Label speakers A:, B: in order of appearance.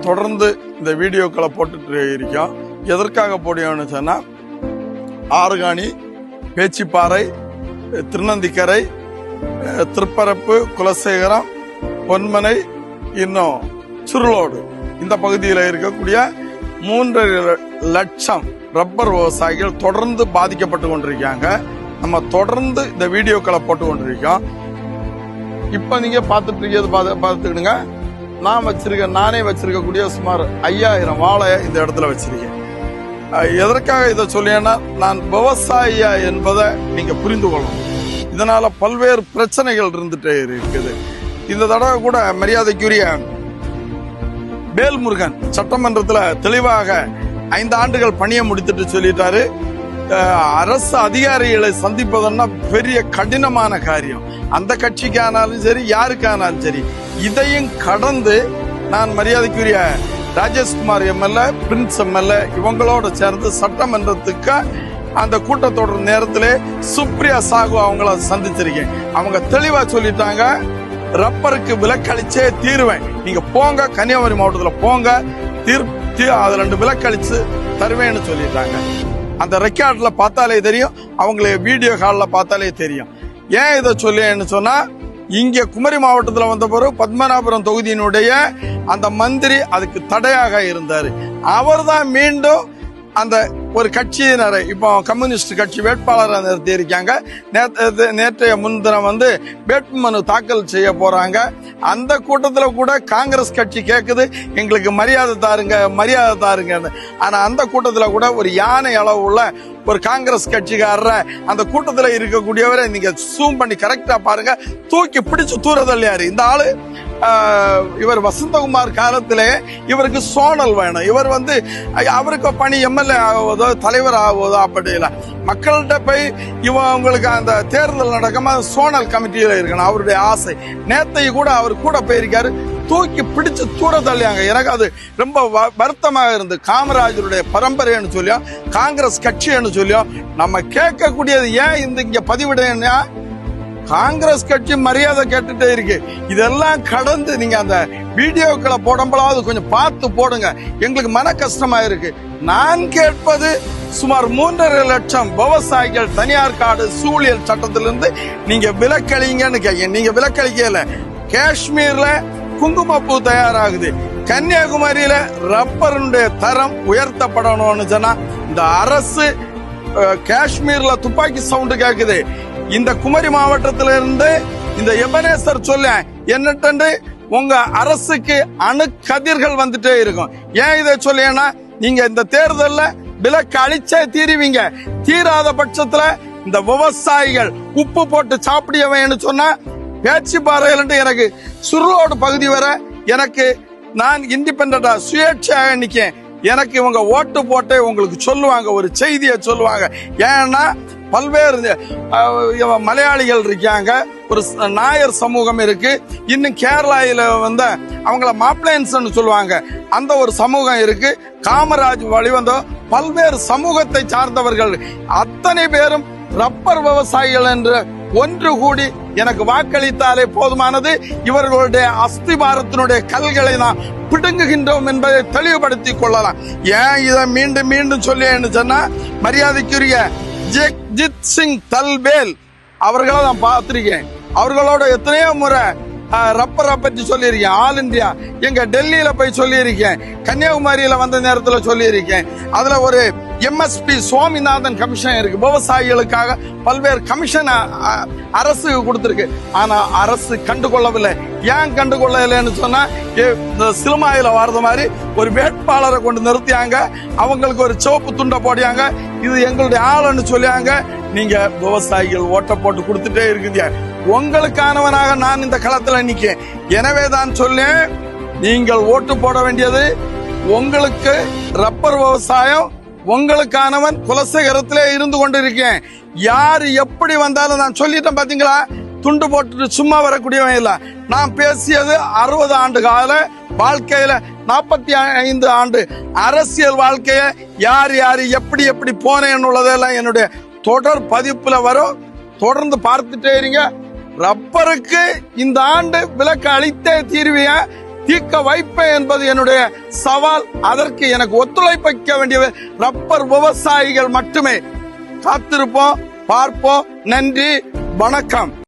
A: தொடர்ந்து இந்த வீடியோக்களை போட்டுட்டு இருக்கோம். எதற்காக போடுவோம்னு சொன்னா, ஆறுகாணி, பேச்சிப்பாறை, திருநந்திக்கரை, திருப்பரப்பு, குலசேகரம், பொன்மனை, இன்னும் சுருளோடு இந்த பகுதியில் இருக்கக்கூடிய 3.5 லட்சம் ரப்பர் விவசாயிகள் தொடர்ந்து பாதிக்கப்பட்டு கொண்டிருக்காங்க. நம்ம தொடர்ந்து இந்த வீடியோக்களை போட்டு கொண்டிருக்கோம். இப்ப நீங்க பார்த்துக்கிடுங்க. நானே வச்சிருக்கக்கூடிய சுமார் 5000 வாழையை இந்த இடத்துல வச்சிருக்கேன். எதற்காக இதை சொல்லியேன்னா, நான் விவசாயியா என்பதை நீங்க புரிந்து கொள்ளணும். இதனால பல்வேறு பிரச்சனைகள் இருந்துட்டே இருக்குது. இந்த தடவை கூட மரியாதைக்குரிய வேல்முருகன் சட்டமன்றத்துல தெளிவாக 5 ஆண்டுகள் பணியை முடித்துட்டு சொல்லிட்டாரு. அரசு அதிகாரிகளை சந்திப்பதுன்னா பெரிய கடினமான காரியம். அந்த கட்சிக்கானாலும் சரி, யாருக்கானாலும் சரி, இதையும் கடந்து நான் மரியாதைக்குரிய ராஜேஷ்குமார் எம்எல்ஏ, பிரின்ஸ் எம்எல்ஏ இவங்களோட சேர்ந்து சட்டமன்றத்துக்கு அந்த கூட்டத்தொடர் நேரத்திலே சுப்ரியா சாகு அவங்கள சந்திச்சிருக்கேன். அவங்க தெளிவா சொல்லிட்டாங்க, ரப்பருக்கு விலக்களிச்சே தீருவேன். நீங்க போங்க, கன்னியாகுமரி மாவட்டத்தில் போங்க, அது 2 விலக்களிச்சு தருவேன்னு சொல்லிட்டாங்க. அந்த ரெக்கார்ட்ல பார்த்தாலே தெரியும், அவங்களை வீடியோ காலில் பார்த்தாலே தெரியும். ஏன் இதை சொல்லேன்னு சொன்னா, இங்க குமரி மாவட்டத்தில் வந்த பிறகு பத்மநாபபுரம் தொகுதியினுடைய அந்த மந்திரி அதுக்கு தடையாக இருந்தாரு. அவர் தான் மீண்டும் அந்த ஒரு கட்சியினரை, இப்போ கம்யூனிஸ்ட் கட்சி வேட்பாளரை நிறுத்தி இருக்காங்க. நேற்றைய முன்தினம் வேட்புமனு தாக்கல் செய்ய போறாங்க. அந்த கூட்டத்துல கூட காங்கிரஸ் கட்சி கேக்குது, எங்களுக்கு மரியாதை தாருங்க. ஆனா அந்த கூட்டத்துல கூட ஒரு யானை அளவு உள்ள ஒரு காங்கிரஸ் கட்சிக்காரரை அந்த கூட்டத்துல இருக்கக்கூடியவரை நீங்க சூம் பண்ணி கரெக்டா பாருங்க, தூக்கி பிடிச்சு தூரதல்லையாரு. இந்த ஆளு இவர் வசந்தகுமார் காலத்திலே இவருக்கு சோனல் வேணும். இவர் அவருக்கு பணி எம்எல்ஏ ஆகுவதோ தலைவர் ஆகுவதோ அப்படி இல்லை. மக்கள்கிட்ட போய் இவங்களுக்கு அந்த தேர்தல் நடக்காம சோனல் கமிட்டியில இருக்கணும் அவருடைய ஆசை. நேத்தை கூட அவர் கூட போயிருக்காரு, தூக்கி பிடிச்சு தூர தள்ளியாங்க. எனக்கு அது ரொம்ப வருத்தமாக இருந்து, காமராஜருடைய பரம்பரைன்னு சொல்லியும் காங்கிரஸ் கட்சின்னு சொல்லியும் நம்ம கேட்கக்கூடியது ஏன் இங்க பதிவிடையா, காங்கிரஸ் கட்சி மரியாதை கேட்டுட்டே இருக்கு. இதெல்லாம் கடந்து நீங்க அந்த வீடியோக்களை போடும்போது கொஞ்சம் பார்த்து போடுங்க. எங்களுக்கு மன கஷ்டமா இருக்கு. நான் கேட்பது சுமார் 3.5 லட்சம் விவசாயிகள் தனியார் காடு சூழியல் சட்டத்திலிருந்து நீங்க விலக்களிங்கன்னு கேட்க. நீங்க விலக்களிக்கல. காஷ்மீர்ல குங்குமப்பூ தயாராகுது, கன்னியாகுமரியில ரப்பருடைய தரம் உயர்த்தப்படணும்னு சொன்னா இந்த அரசு, காஷ்மீர்ல துப்பாக்கி சவுண்ட் கேக்குது. இந்த குமரி மாவட்டத்திலிருந்து இந்த எபனேசர் சொல்ல என்னட்டு உங்க அரசுக்கு அணு கதிர்கள் வந்துட்டே இருக்கும். ஏன் இதை சொல்லேன்னா, நீங்க இந்த தேர்தல்ல விலக்கு அழிச்சே தீருவீங்க. தீராத பட்சத்துல இந்த விவசாயிகள் உப்பு போட்டு சாப்பிடுவேன்னு சொன்னா, பேச்சிப்பாறையில் எனக்கு சுருளோடு பகுதி வர எனக்கு நான் இண்டிபெண்டா சுயேட்சையாக நிக்கேன். எனக்கு இவங்க ஓட்டு போட்டே உங்களுக்கு சொல்லுவாங்க, ஒரு செய்தியை சொல்லுவாங்க. ஏன்னா பல்வேறு மலையாளிகள் இருக்காங்க, ஒரு நாயர் சமூகம் இருக்கு, இன்னும் கேரளாயில அவங்கள மாப்ளைன்ஸ் சொல்லுவாங்க, அந்த ஒரு சமூகம் இருக்கு. காமராஜ் வழிவந்த பல்வேறு சமூகத்தை சார்ந்தவர்கள் அத்தனை பேரும் ரப்பர் விவசாயிகள் என்று ஒன்று கூடி எனக்கு வாக்களித்தாலே போதுமானது. இவர்களுடைய அஸ்திபாரத்தினுடைய கல்களை நாம் பிடுங்குகின்றோம் என்பதை தெளிவுபடுத்திக் கொள்ளலாம். ஏன் இதை மீண்டும் மீண்டும் சொல்லியேன்னு சொன்னா, மரியாதைக்குரிய ஜெக்ஜித் சிங் தல்வேல் அவர்களை நான் பார்த்திருக்கேன். அவர்களோட எத்தனையோ முறை ரப்பரை பற்றி சொல்லியிருக்கேன். ஆல் இந்தியா எங்க டெல்லியில போய் சொல்லியிருக்கேன், கன்னியாகுமரியில வந்த நேரத்தில் சொல்லியிருக்கேன். அதுல ஒரு எம்எஸ்பி சுவாமிநாதன் கமிஷன் இருக்கு, விவசாயிகளுக்காக பல்வேறு கமிஷன் அரசு கொடுத்திருக்கு. ஆனா அரசு கண்டுகொள்ளவில்லை. ஏன் கண்டுகொள்ளலைன்னு சொன்னா, சினிமாயில வர்றது மாதிரி ஒரு வேட்பாளரை கொண்டு நிறுத்தியாங்க, அவங்களுக்கு ஒரு சிவப்பு துண்டை போடியாங்க, இது எங்களுடைய ஆளுன்னு சொல்லியாங்க. நீங்க விவசாயிகள் ஓட்ட போட்டு கொடுத்துட்டே இருக்குது. உங்களுக்கானவனாக நான் இந்த களத்துல நிக்கேன். எனவே தான் சொல்லேன், நீங்கள் ஓட்டு போட வேண்டியது உங்களுக்கு. ரப்பர் விவசாயம் உங்களுக்கானவன் குலசேகரத்திலே இருந்து கொண்டிருக்கேன். யாரு எப்படி வந்தாலும் நான் சொல்லிட்டேன் பாத்தீங்களா, துண்டு போட்டுட்டு சும்மா வரக்கூடியவன் இல்ல. நான் பேசியது 60 ஆண்டு கால வாழ்க்கையில 45 ஆண்டு அரசியல் வாழ்க்கைய யார் யாரு எப்படி எப்படி போனேன்னு உள்ளதெல்லாம் என்னுடைய தொடர் பதிப்புல வரும். தொடர்ந்து பார்த்துட்டே இருங்க. ரப்பருக்கு இந்த ஆண்டு விலக்கு அளித்தே தீர்விய. தீர்க்க வைப்பேன் என்பது என்னுடைய சவால். அதற்கு எனக்கு ஒத்துழைப்பிக்க வேண்டிய ரப்பர் விவசாயிகள் மட்டுமே. காத்திருப்போம், பார்ப்போம். நன்றி, வணக்கம்.